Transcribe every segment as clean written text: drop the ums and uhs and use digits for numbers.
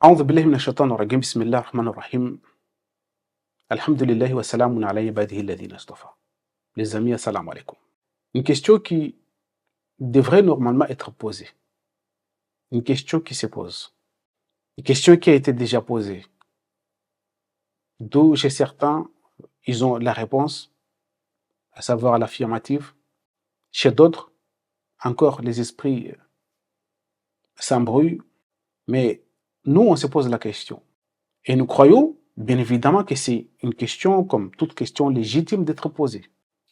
أعوذ بالله من الشيطان الرجيم بسم الله الرحمن الرحيم الحمد لله وسلام على عباده الذين اصطفى. Les amis, assalamu alaikum. Une question qui devrait normalement être posée. Une question qui se pose. Une question qui a été déjà posée. D'où chez certains, ils ont la réponse, à savoir l'affirmative. Chez d'autres, encore les esprits s'embrouillent. Mais nous, on se pose la question. Et nous croyons, bien évidemment, que c'est une question, comme toute question légitime d'être posée.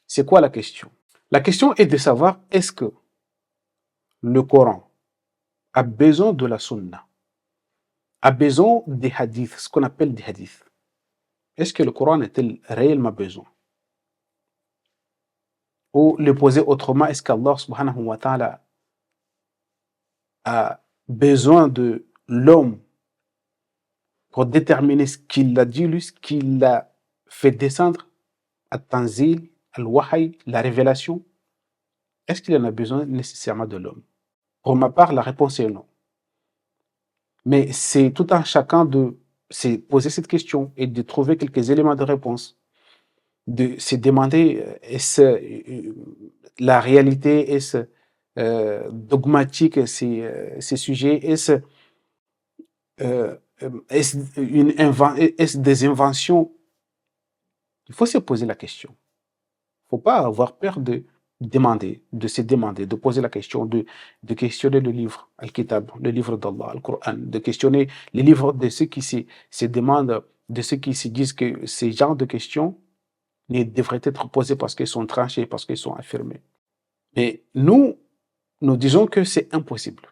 C'est quoi la question? La question est de savoir est-ce que le Coran a besoin de la Sunna, a besoin des hadiths, ce qu'on appelle des hadiths. Est-ce que le Coran a-t-il réellement besoin? Ou le poser autrement, est-ce qu'Allah subhanahu wa ta'ala a besoin de l'homme pour déterminer ce qu'il a dit, lui, ce qu'il a fait descendre, at-tanzil, al-wahy, la révélation? Est-ce qu'il en a besoin nécessairement de l'homme? Pour ma part, la réponse est non. Mais c'est tout un chacun de se poser cette question et de trouver quelques éléments de réponse, de se demander est-ce la réalité, est-ce dogmatique ces sujets, est-ce est-ce des inventions? Il faut se poser la question. Il ne faut pas avoir peur de demander, de se demander, de poser la question, de questionner le livre, Al-Kitab, le livre d'Allah, Al-Qur'an, de questionner les livres de ceux qui se demandent, de ceux qui se disent que ces genres de questions ne devraient être posées parce qu'elles sont tranchées, parce qu'elles sont affirmées. Mais nous disons que c'est impossible.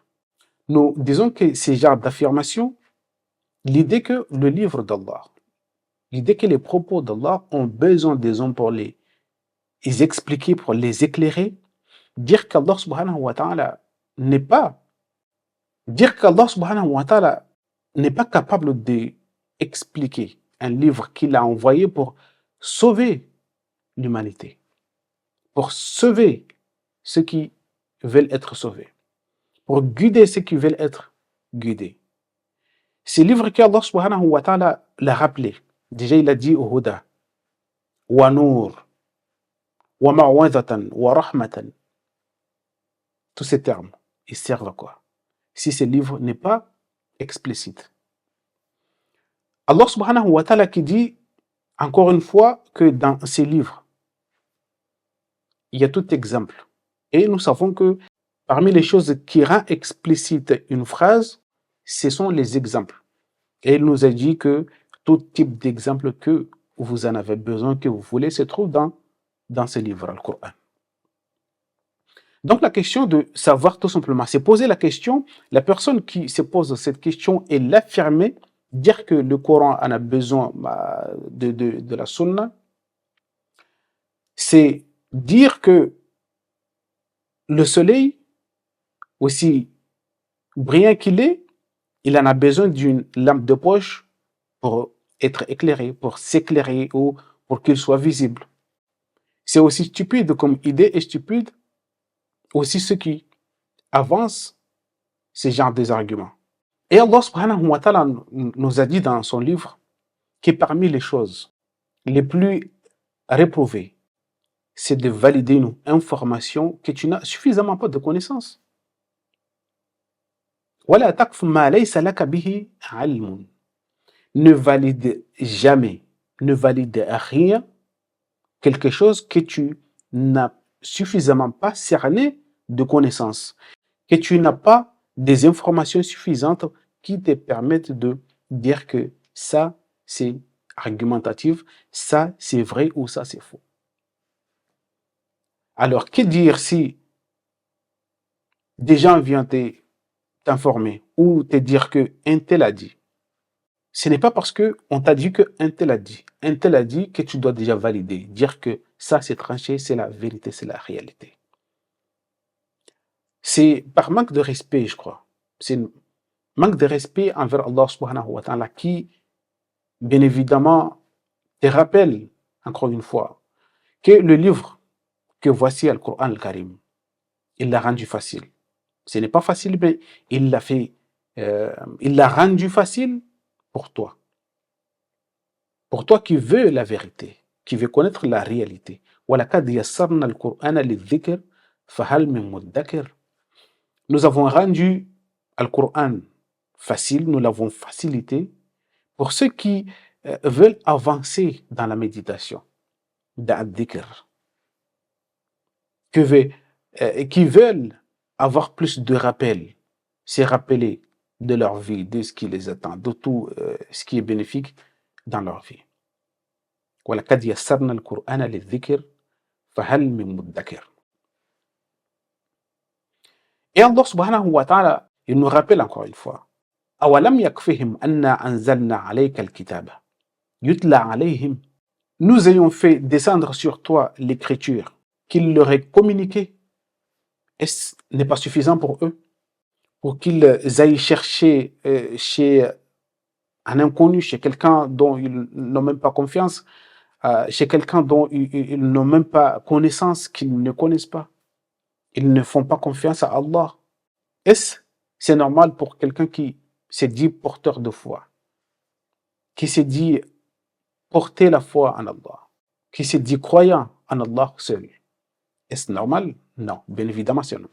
Nous disons que ces genres d'affirmations, l'idée que le livre d'Allah, l'idée que les propos d'Allah ont besoin des hommes pour les expliquer, pour les éclairer, dire qu'Allah subhanahu wa ta'ala n'est pas, dire qu'Allah subhanahu wa ta'ala n'est pas capable d'expliquer un livre qu'il a envoyé pour sauver l'humanité, pour sauver ceux qui veulent être sauvés, pour guider ceux qui veulent être guidés. Ce livre qu'Allah subhanahu wa ta'ala l'a rappelé, déjà il a dit au Huda, wa nour, wa ma'wadatan, wa rahmatan. Tous ces termes, ils servent à quoi? Si ce livre n'est pas explicite. Allah subhanahu wa ta'ala qui dit, encore une fois, que dans ces livres, il y a tout exemple. Et nous savons que parmi les choses qui rend explicite une phrase, ce sont les exemples. Et il nous a dit que tout type d'exemple que vous en avez besoin, que vous voulez, se trouve dans ce livre, Al-Qur'an. Donc la question de savoir tout simplement, c'est poser la question, la personne qui se pose cette question et l'affirmer, dire que le Coran en a besoin de la Sunna, c'est dire que le soleil, aussi brillant qu'il est, il en a besoin d'une lampe de poche pour être éclairé, pour s'éclairer ou pour qu'il soit visible. C'est aussi stupide comme idée et stupide aussi ceux qui avancent ce genre d'arguments. Et Allah subhanahu wa ta'ala nous a dit dans son livre que parmi les choses les plus réprouvées, c'est de valider une information que tu n'as suffisamment pas de connaissances. وَلَا تَقْفُ مَا لَيْسَ لَكَ بِهِ عِلْمٌ. Ne valide jamais, ne valide rien, quelque chose que tu n'as suffisamment pas cerné de connaissances, que tu n'as pas des informations suffisantes qui te permettent de dire que ça, c'est argumentatif, ça, c'est vrai ou ça, c'est faux. Alors, que dire si des gens viennent t'informer ou te dire qu'un tel a dit? Ce n'est pas parce qu'on t'a dit qu'un tel a dit. Un tel a dit que tu dois déjà valider, dire que ça, c'est tranché, c'est la vérité, c'est la réalité. C'est par manque de respect, je crois. C'est un manque de respect envers Allah subhanahu wa ta'ala qui, bien évidemment, te rappelle, encore une fois, que le livre que voici, Al-Qur'an al-Karim, il l'a rendu facile. Ce n'est pas facile, mais il l'a fait il l'a rendu facile pour toi. Pour toi qui veux la vérité, qui veux connaître la réalité. وَلَقَدْ يَسَّرْنَا الْقُرْآنَ لِلذِّكْرِ فَهَلْ مِن مُدَّكِرٍ. Nous avons rendu le Coran facile, nous l'avons facilité pour ceux qui veulent avancer dans la méditation, dans le dhikr, qui veulent avoir plus de rappels, se rappeler de leur vie, de ce qui les attend, de tout ce qui est bénéfique dans leur vie. وَلَقَدْ يَسَّرْنَا الْقُرْآنَ لِلذِّكْرِ فَهَلْ مِن مُدَّكِرٍ. Et Allah subhanahu wa ta'ala, il nous rappelle encore une fois, أَوَلَمْ يَكْفِهِمْ أَنَّا أَنزَلْنَا عَلَيْكَ الْكِتَابَ يُتْلَى عَلَيْهِمْ. Nous ayons fait descendre sur toi l'écriture qu'il leur est communiquée. Est-ce n'est pas suffisant pour eux, pour qu'ils aillent chercher chez un inconnu, chez quelqu'un dont ils n'ont même pas confiance, chez quelqu'un dont ils n'ont même pas connaissance, qu'ils ne connaissent pas. Ils ne font pas confiance à Allah. Est-ce c'est normal pour quelqu'un qui s'est dit porteur de foi, qui s'est dit porter la foi en Allah, qui s'est dit croyant en Allah seul? Est-ce normal? Non, bien évidemment c'est non.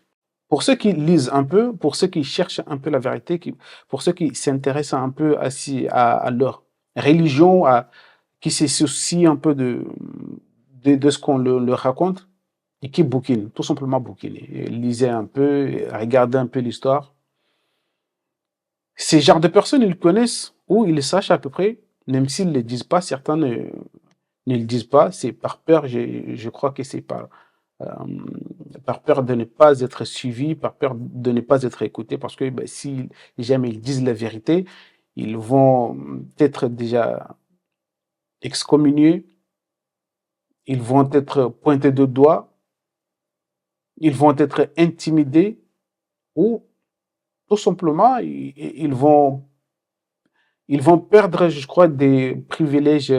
Pour ceux qui lisent un peu, pour ceux qui cherchent un peu la vérité, pour ceux qui s'intéressent un peu à leur religion, qui se soucient un peu de ce qu'on leur raconte, et qui bouquinent, tout simplement bouquiner. Lisez un peu, regardez un peu l'histoire. Ces genres de personnes, ils connaissent ou ils sachent à peu près, même s'ils ne le disent pas, certains ne le disent pas, c'est par peur, je crois que c'est par peur de ne pas être suivis, par peur de ne pas être écoutés, parce que si jamais ils disent la vérité, ils vont être déjà excommuniés, ils vont être pointés de doigt, ils vont être intimidés, ou tout simplement, ils vont perdre, je crois, des privilèges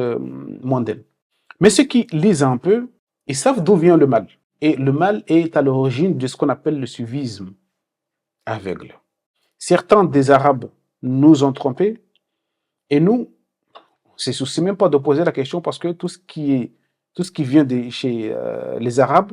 mondains. Mais ceux qui lisent un peu, ils savent d'où vient le mal. Et le mal est à l'origine de ce qu'on appelle le suivisme aveugle. Certains des Arabes nous ont trompés, et nous, on ne se soucie même pas de poser la question, parce que tout ce qui vient de chez les Arabes,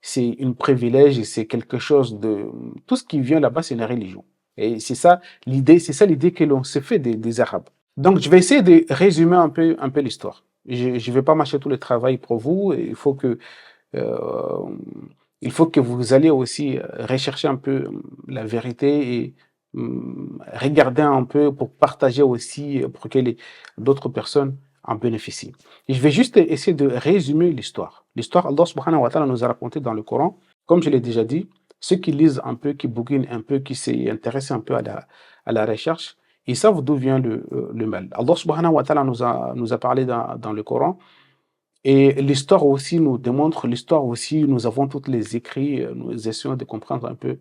c'est un privilège, et c'est quelque chose de... Tout ce qui vient là-bas, c'est la religion. Et c'est ça l'idée que l'on se fait des Arabes. Donc, je vais essayer de résumer un peu l'histoire. Je ne vais pas mâcher tout le travail pour vous. Il faut que vous alliez aussi rechercher un peu la vérité et regarder un peu pour partager aussi, pour que d'autres personnes en bénéficient. Et je vais juste essayer de résumer l'histoire. L'histoire, Allah subhanahu wa ta'ala nous a raconté dans le Coran. Comme je l'ai déjà dit, ceux qui lisent un peu, qui bouquinent un peu, qui s'intéressent un peu à la recherche, ils savent d'où vient le mal. Allah subhanahu wa ta'ala nous a parlé dans le Coran. Et l'histoire aussi nous démontre, l'histoire aussi, nous avons tous les écrits, nous essayons de comprendre un peu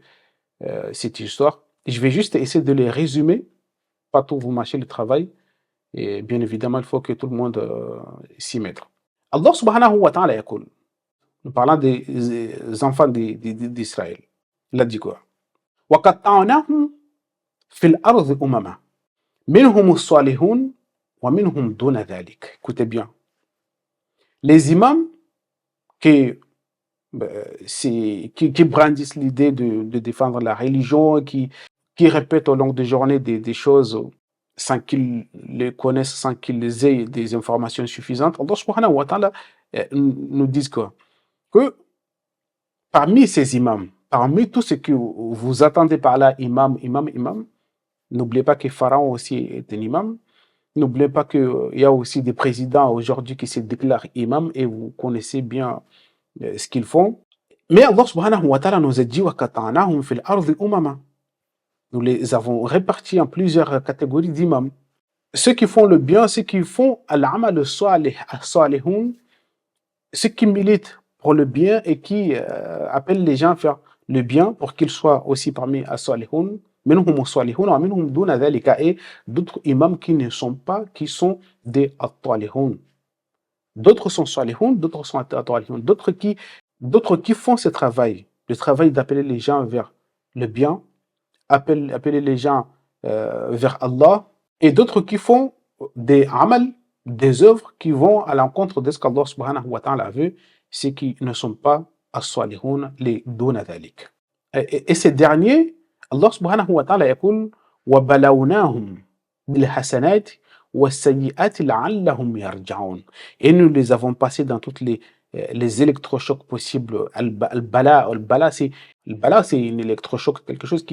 cette histoire. Et je vais juste essayer de les résumer, pas tout vous mâcher le travail. Et bien évidemment, il faut que tout le monde s'y mette. Allah subhanahu wa ta'ala yaqul, nous parlons des enfants d'Israël. Il a dit quoi? وَقَطَّعْنَاهُمْ فِي الْأَرْضِ أُمَمًا مِنْهُمُ الصَّالِحُونَ وَمِنْهُمْ دُونَ ذَلِكَ. Écoutez bien. Les imams qui brandissent l'idée de défendre la religion, qui répètent au long des journées des choses sans qu'ils les connaissent, sans qu'ils aient des informations suffisantes, Allah subhanahu wa ta'ala nous dit quoi? Que parmi ces imams, parmi tout ce que vous attendez par là, imam, n'oubliez pas que Pharaon aussi est un imam. N'oubliez pas qu'il y a aussi des présidents aujourd'hui qui se déclarent imams, et vous connaissez bien ce qu'ils font. Mais Allah subhanahu wa ta'ala nous a dit وَقَطَعْنَاهُمْ فِي الْأَرْضِ أُمَمًا. Nous les avons répartis en plusieurs catégories d'imams. Ceux qui font le bien, ceux qui font al-amal salihun, ceux qui militent pour le bien et qui appellent les gens à faire le bien pour qu'ils soient aussi parmi as-salihun. منهم الصالحون ومنهم دون ذلك, et d'autres imams qui ne sont pas, qui sont des at-talihun. D'autres sont salihun, d'autres sont at-talihun, d'autres qui font ce travail, le travail d'appeler les gens vers le bien, appeler les gens vers Allah, et d'autres qui font des amal, des œuvres qui vont à l'encontre de ce qu'Allah subhanahu wa ta'ala veut, c'est qui ne sont pas as-salihun les duna dhalik. Et ces derniers, Allah subhanahu wa ta'ala يقول وَبَلَوْنَاهُمْ بِالْحَسَنَاتِ وَالسَّيِّئَاتِ لَعَلَّهُمْ يَرْجِعُونَ. Et nous les avons passés dans toutes les électrochocs possibles. Al-bala, c'est un électrochoc, quelque chose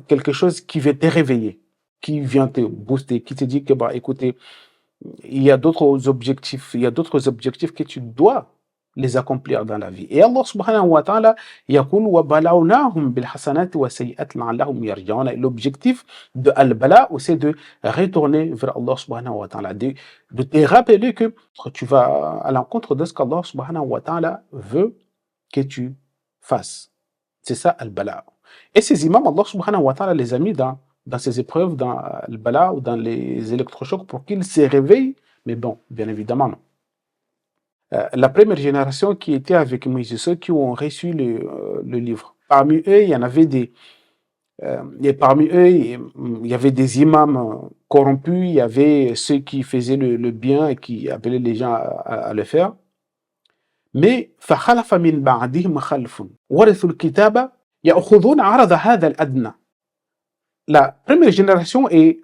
quelque chose qui vient te réveiller, qui vient te booster, qui te dit que, bah, écoutez, il y a d'autres objectifs que tu dois les accomplir dans la vie. Et Allah subhanahu wa ta'ala يقول وَبَلَوْنَاهُمْ بِالْحَسَنَاتِ وَالسَّيِّئَاتِ لَعَلَّهُمْ يَرْجِعُونَ. L'objectif de al-bala, c'est de retourner vers Allah subhanahu wa ta'ala, de te rappeler que tu vas à l'encontre de ce qu'Allah subhanahu wa ta'ala veut que tu fasses. C'est ça al-bala. Et ces imams, Allah subhanahu wa ta'ala les a mis dans ces épreuves, dans le bala ou dans les électrochocs pour qu'ils se réveillent. Mais bon, bien évidemment, non. La première génération qui était avec Moïse, ceux qui ont reçu le livre, parmi eux, il y en avait et parmi eux, il y avait des imams corrompus, il y avait ceux qui faisaient le bien et qui appelaient les gens à le faire. Mais فَخَلَفَ مِنْ بَعْدِهِمْ خَلْفٌ وَرِثُوا الْكِتَابَ يَأْخُذُونَ عَرَضَ هَذَا الْأَدْنَى. La première génération est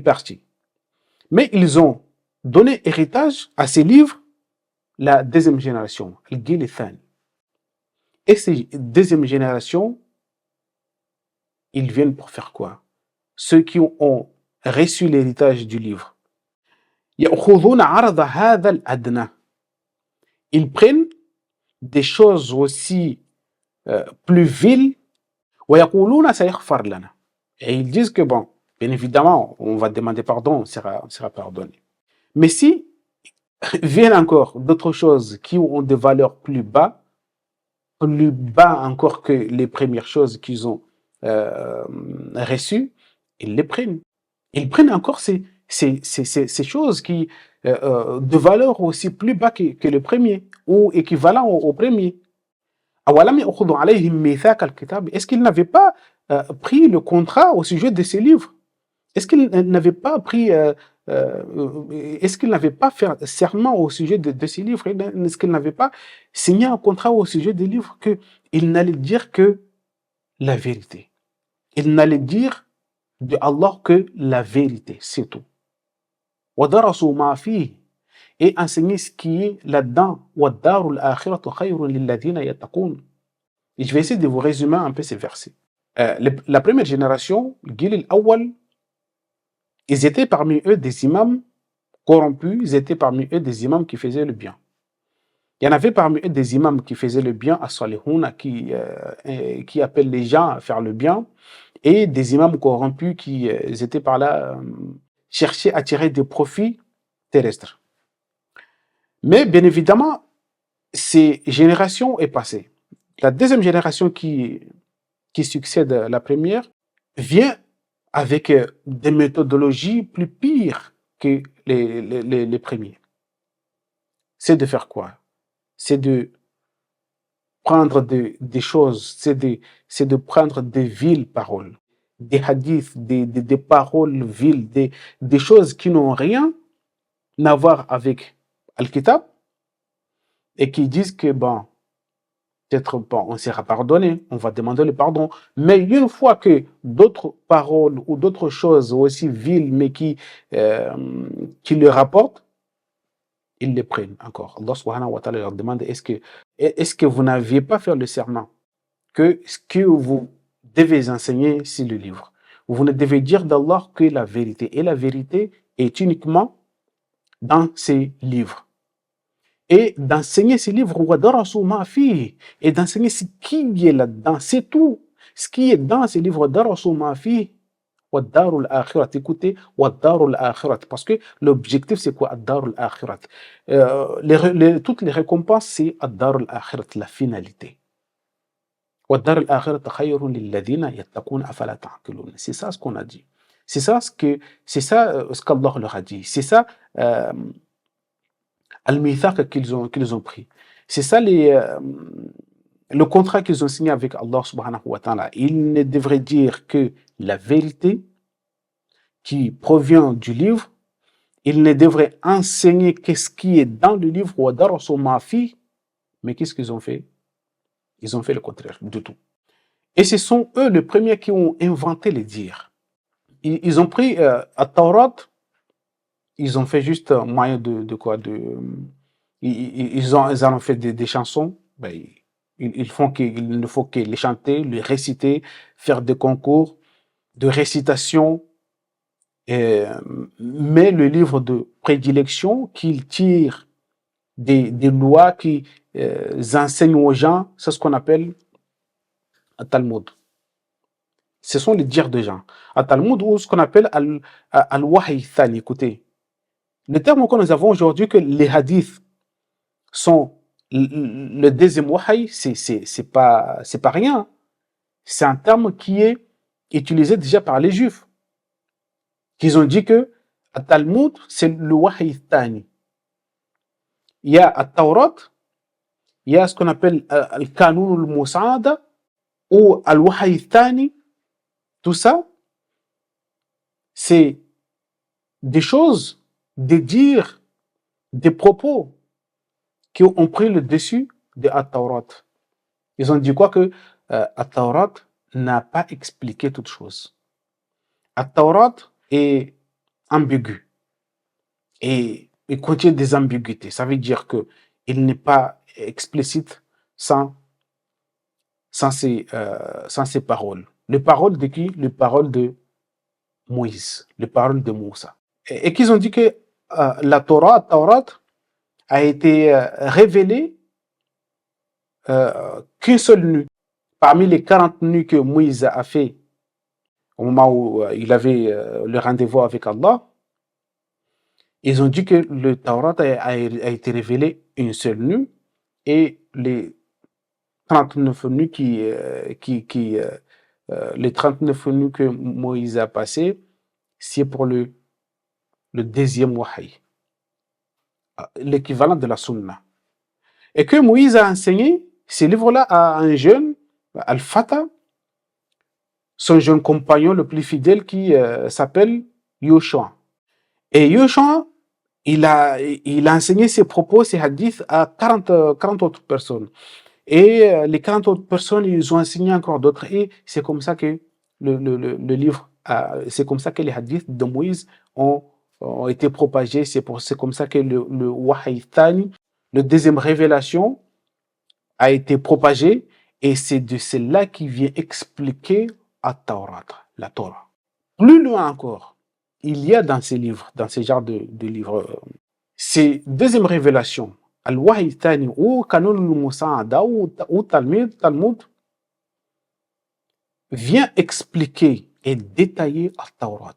partie. Mais ils ont donné héritage à ces livres, la deuxième génération, al-Gil al-Thani. Et ces deuxième génération, ils viennent pour faire quoi? Ceux qui ont reçu l'héritage du livre. يَأْخُذُونَ عَرَضَ هَذَا الْأَدْنَى. Ils prennent des choses aussi plus viles, وَيَقُولُونَ سَيَغْفَرْ لَنَا. Et ils disent que bon, bien évidemment, on va demander pardon, on sera pardonné. Mais si viennent encore d'autres choses qui ont des valeurs plus bas encore que les premières choses qu'ils ont reçues, ils les prennent. Ils prennent encore ces choses qui de valeur aussi plus bas que le premier, ou équivalent au premier. أَوَلَمْ يَأْخُذُوا عَلَيْهِمْ مِيثَاقَ الْكِتَابِ. Est-ce qu'ils n'avaient pas pris le contrat au sujet de ces livres? Est-ce qu'ils n'avaient pas pris est-ce qu'ils n'avaient pas fait serment au sujet de ces livres? Est-ce qu'ils n'avaient pas signé un contrat au sujet des livres qu'ils n'allaient dire que la vérité? Ils n'allaient dire de Allah que la vérité, c'est tout. وَدَرَسُوا مَا فِيهِ. Et enseigner ce qui est là-dedans. وَالدَّارُ الْآخِرَةُ خَيْرٌ لِلَّذِينَ يَتَّقُونَ. Et je vais essayer de vous résumer un peu ces versets. La première génération, Gil al-Awwal, ils étaient parmi eux des imams corrompus, ils étaient parmi eux des imams qui faisaient le bien. Il y en avait parmi eux des imams qui faisaient le bien, as-salihun, qui appellent les gens à faire le bien, et des imams corrompus qui étaient par là chercher à tirer des profits terrestres. Mais bien évidemment, ces générations est passée. La deuxième génération qui succède à la première vient avec des méthodologies plus pires que les premiers. C'est de faire quoi? C'est de prendre des choses, c'est de prendre des viles paroles, des hadiths, des paroles viles, des choses qui n'ont rien à voir avec Al-Kitab et qui disent que bon, peut-être bon, on sera pardonné, on va demander le pardon, mais une fois que d'autres paroles ou d'autres choses aussi viles mais qui le rapportent, ils les prennent encore. Allah subhanahu wa ta'ala leur demande est-ce que vous n'aviez pas fait le serment que ce que vous devez enseigner, c'est le livre. Vous ne devez dire d'Allah que la vérité. Et la vérité est uniquement dans ces livres. Et d'enseigner ces livres, et d'enseigner ce qui est là-dedans, c'est tout. Ce qui est dans ces livres, écoutez, parce que l'objectif c'est quoi? Toutes les récompenses c'est la finalité. C'est ça ce qu'on a dit. C'est ça ce qu'Allah leur a dit. C'est ça al-mithaq qu'ils ont pris. C'est ça le contrat qu'ils ont signé avec Allah subhanahu wa ta'ala, il ne devrait dire que la vérité qui provient du livre. Il ne devrait enseigner qu'est-ce qui est dans le livre ou dans ma fille. Mais qu'est-ce qu'ils ont fait? Ils ont fait le contraire de tout. Et ce sont eux les premiers qui ont inventé les dires. Ils ont pris à Taurat, ils ont fait juste un moyen de quoi ils en ont fait des chansons. Ben, il ne faut que les chanter, les réciter, faire des concours de récitation. Mais le livre de prédilection qu'ils tirent des lois qui enseignent aux gens, c'est ce qu'on appelle un Talmud. Ce sont les dires de gens. Un Talmud ou ce qu'on appelle al-Wahy Thani. Écoutez, le terme que nous avons aujourd'hui, que les hadiths sont le deuxième Wahy, c'est pas rien. C'est un terme qui est utilisé déjà par les Juifs. Qu'ils ont dit que le Talmud, c'est le Wahy Thani. Il y a à Taurat, il y a ce qu'on appelle al-Qanun al-Musa'ada ou al-Wahy Thani. Tout ça, c'est des choses, des dires, des propos qui ont pris le dessus de At-Taurat. Ils ont dit quoi? Que At-Taurat n'a pas expliqué toute chose. At-Taurat est ambigu et il contient des ambiguïtés. Ça veut dire que il n'est pas explicite sans ces paroles. Les paroles de qui? Les paroles de Moïse, les paroles de Moussa. Et qu'ils ont dit que la Taurat a été révélée qu'une seule nuit. Parmi les 40 nuits que Moïse a fait au moment où il avait le rendez-vous avec Allah, ils ont dit que le Taurat a été révélé une seule nuit et les 39 nuits les 39 nuits que Moïse a passées, c'est pour le deuxième wahy, l'équivalent de la sunna. Et que Moïse a enseigné ces livres-là à un jeune, Al-Fata, son jeune compagnon le plus fidèle qui s'appelle Yoshua. Et Yoshua, il a enseigné ses propos, ses hadiths à 40 autres personnes. Et les 40 autres personnes, ils ont enseigné encore d'autres. Et c'est comme ça que le livre, c'est comme ça que les hadiths de Moïse ont été propagés. C'est comme ça que le Wahy Thani, le deuxième révélation, a été propagé. Et c'est de cela qui vient expliquer At-Taurat, la Torah. Plus loin encore, il y a dans ces livres, dans ces genres de livres, ces deuxième révélation, Al-Wahy Thani ou Qanun al-Musa'ada ou Talmud, vient expliquer et détailler At-Taurat.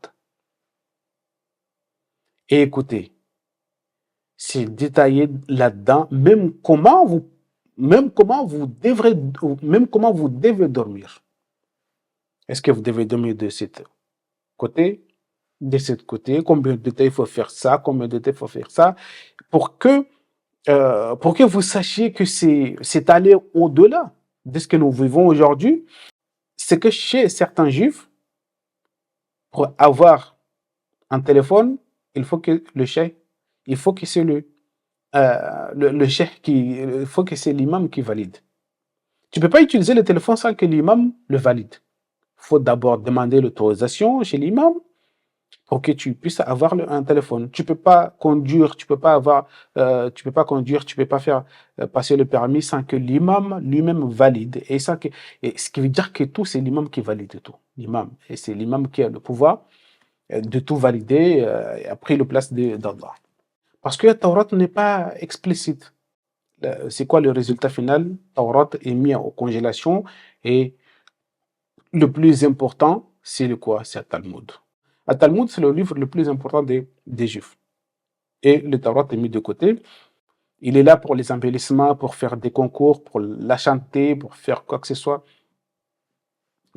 Et écoutez, c'est détaillé là-dedans, même comment vous devez dormir. Est-ce que vous devez dormir de ce côté, combien de temps il faut faire ça, combien de temps il faut faire ça, pour que vous sachiez que c'est aller au-delà de ce que nous vivons aujourd'hui. C'est que chez certains juifs, pour avoir un téléphone, il faut que le cheikh, il faut que c'est le cheikh il faut que c'est l'imam qui valide. Tu ne peux pas utiliser le téléphone sans que l'imam le valide. Il faut d'abord demander l'autorisation chez l'imam pour que tu puisses avoir un téléphone. Tu peux pas conduire, tu peux pas faire passer le permis sans que l'imam lui-même valide. Et ce qui veut dire que tout, c'est l'imam qui valide tout. L'imam. Et c'est l'imam qui a le pouvoir de tout valider et a pris le place d'Allah. Parce que la Taurat n'est pas explicite. C'est quoi le résultat final? Taurat est mis en congélation et le plus important, c'est le quoi? C'est le Talmud. Le Talmud, c'est le livre le plus important des Juifs. Et le Taurat est mis de côté. Il est là pour les embellissements, pour faire des concours, pour la chanter, pour faire quoi que ce soit.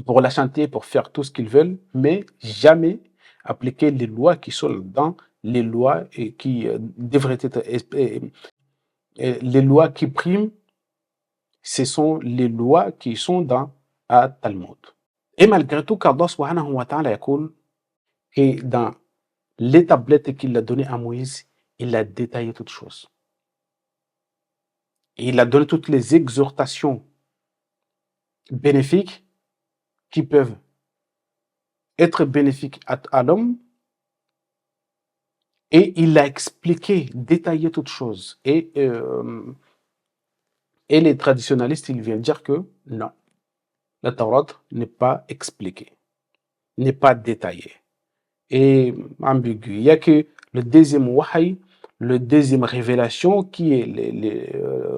Pour la chanter, pour faire tout ce qu'ils veulent, mais jamais appliquer les lois qui sont dans les lois et qui devraient être les lois qui priment Ce sont les lois qui sont dans Talmud. Et malgré tout, qu'Allah subhanahu wa ta'ala yaqul, et dans les tablettes qu'il a données à Moïse, il a détaillé toutes choses. Et il a donné toutes les exhortations bénéfiques qui peuvent être bénéfiques à l'homme. Et il a expliqué, détaillé toutes choses. Et les traditionalistes, ils viennent dire que non, la Torah n'est pas expliquée, n'est pas détaillée et ambiguë. Il n'y a que le deuxième wahy, le deuxième révélation qui est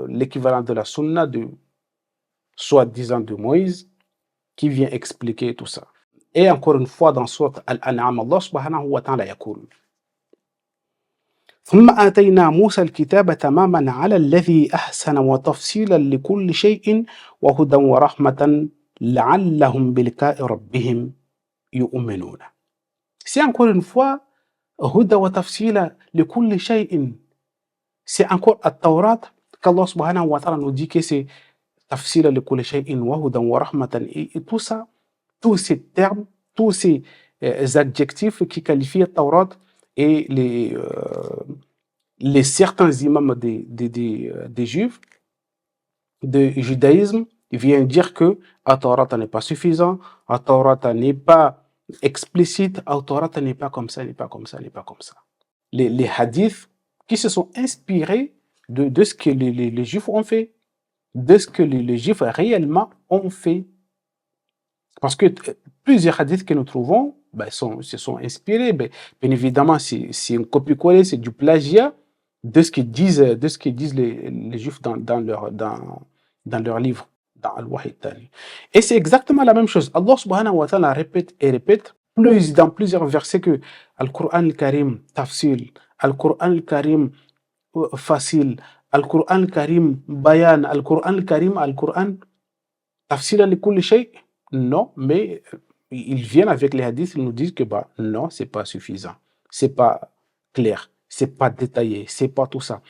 l'équivalent de la sunna, soi-disant de Moïse, qui vient expliquer tout ça. Et encore une fois, dans Sourate Al-An'am, Allah subhanahu wa ta'ala yaqul, ثم آتينا موسى الكتاب تماما على الذي أحسن وتفصيلا لكل شيء وهدى ورحمة لعلهم بلقاء ربهم يؤمنون. C'est encore une fois هدى وتفصيلا لكل شيء. C'est encore التوراة qu'Allah subhanahu wa ta'ala nous dit que c'est تفصيلا لكل شيء وهدى ورحمة. Et tout ça, tous ces termes, tous ces adjectifs qui qualifient la Torah et les certains imams des Juifs, du judaïsme, viennent dire que la Torah n'est pas suffisant, la Torah n'est pas explicite, la Torah n'est pas comme ça, n'est pas comme ça, n'est pas comme ça. Les hadiths qui se sont inspirés de ce que les Juifs ont fait, de ce que les Juifs réellement ont fait. Parce que plusieurs hadiths que nous trouvons se sont inspirés. Bien évidemment, c'est un copier-coller, c'est du plagiat de ce que disent les Juifs dans leur livre, dans Al-Wahid Tani. Et c'est exactement la même chose. Allah subhanahu wa ta'ala répète et répète dans plusieurs versets que Al-Qur'an al-Karim tafsil, Al-Qur'an al-Karim facile, Al-Qur'an al-Karim bayan, Al-Qur'an al-Karim, Al-Qur'an tafsila li kulli shay'. Non, mais ils viennent avec les hadiths, ils nous disent que non, c'est pas suffisant, c'est pas clair, c'est pas détaillé, c'est pas tout ça.